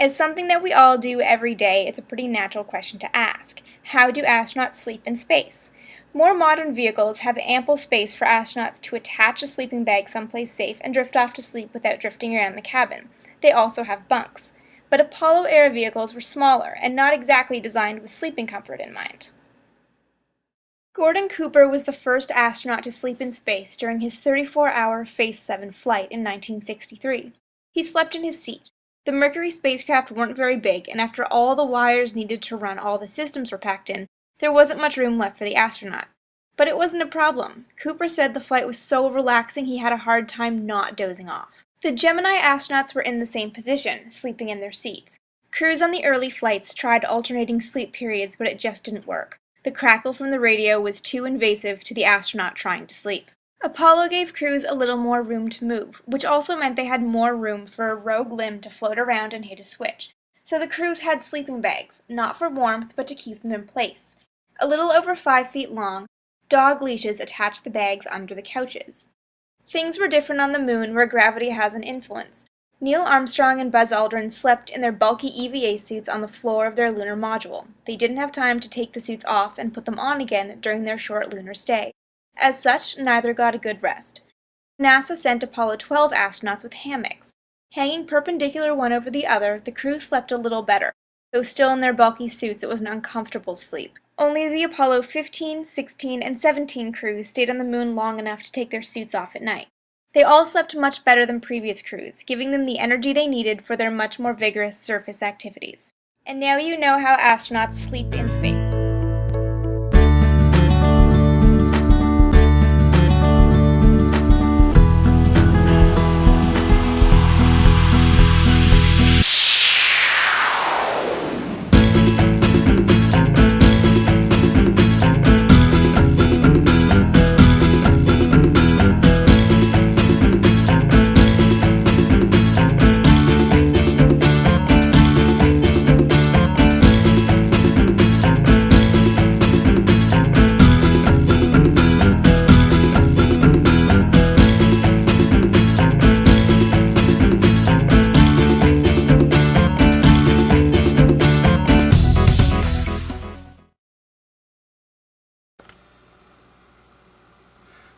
As something that we all do every day, it's a pretty natural question to ask. How do astronauts sleep in space? More modern vehicles have ample space for astronauts to attach a sleeping bag someplace safe and drift off to sleep without drifting around the cabin. They also have bunks. But Apollo-era vehicles were smaller and not exactly designed with sleeping comfort in mind. Gordon Cooper was the first astronaut to sleep in space during his 34-hour Faith 7 flight in 1963. He slept in his seat. The Mercury spacecraft weren't very big, and after all the wires needed to run all the systems were packed in, there wasn't much room left for the astronaut. But it wasn't a problem. Cooper said the flight was so relaxing he had a hard time not dozing off. The Gemini astronauts were in the same position, sleeping in their seats. Crews on the early flights tried alternating sleep periods, but it just didn't work. The crackle from the radio was too invasive to the astronaut trying to sleep. Apollo gave crews a little more room to move, which also meant they had more room for a rogue limb to float around and hit a switch. So the crews had sleeping bags, not for warmth, but to keep them in place. A little over 5 feet long, dog leashes attached the bags under the couches. Things were different on the moon, where gravity has an influence. Neil Armstrong and Buzz Aldrin slept in their bulky EVA suits on the floor of their lunar module. They didn't have time to take the suits off and put them on again during their short lunar stay. As such, neither got a good rest. NASA sent Apollo 12 astronauts with hammocks. Hanging perpendicular one over the other, the crew slept a little better. Though still in their bulky suits, it was an uncomfortable sleep. Only the Apollo 15, 16, and 17 crews stayed on the moon long enough to take their suits off at night. They all slept much better than previous crews, giving them the energy they needed for their much more vigorous surface activities. And now you know how astronauts sleep in space.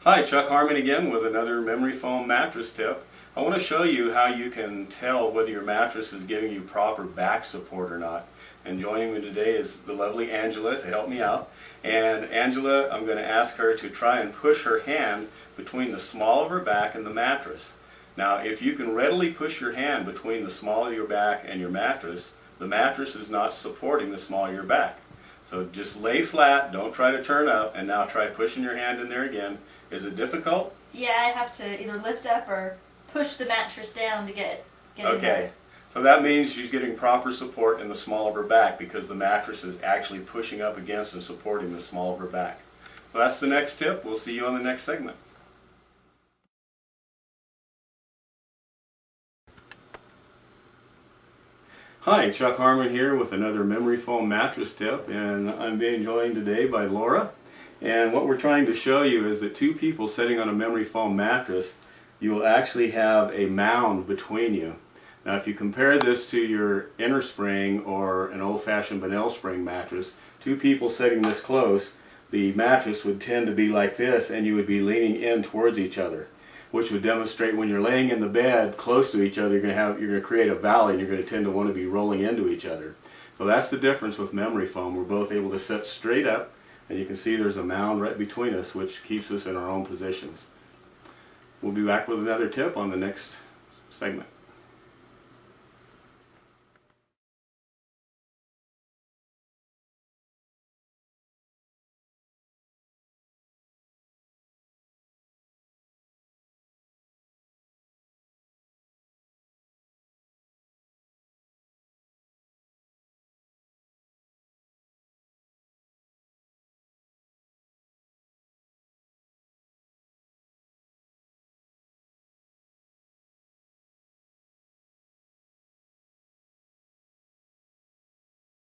Hi, Chuck Harmon again with another memory foam mattress tip. I want to show you how you can tell whether your mattress is giving you proper back support or not. And joining me today is the lovely Angela to help me out. And Angela, I'm going to ask her to try and push her hand between the small of her back and the mattress. Now, if you can readily push your hand between the small of your back and your mattress, the mattress is not supporting the small of your back. So just lay flat, don't try to turn up, and now try pushing your hand in there again. Is it difficult? Yeah, I have to either lift up or push the mattress down to get in there. Okay, so that means she's getting proper support in the small of her back because the mattress is actually pushing up against and supporting the small of her back. So that's the next tip. We'll see you on the next segment. Hi, Chuck Harmon here with another memory foam mattress tip, and I'm being joined today by Laura. And what we're trying to show you is that two people sitting on a memory foam mattress, you will actually have a mound between you. Now if you compare this to your inner spring or an old-fashioned Benel spring mattress, two people sitting this close, the mattress would tend to be like this and you would be leaning in towards each other, which would demonstrate when you're laying in the bed close to each other, you're going to create a valley and you're going to tend to want to be rolling into each other. So that's the difference with memory foam. We're both able to sit straight up, and you can see there's a mound right between us which keeps us in our own positions. We'll be back with another tip on the next segment.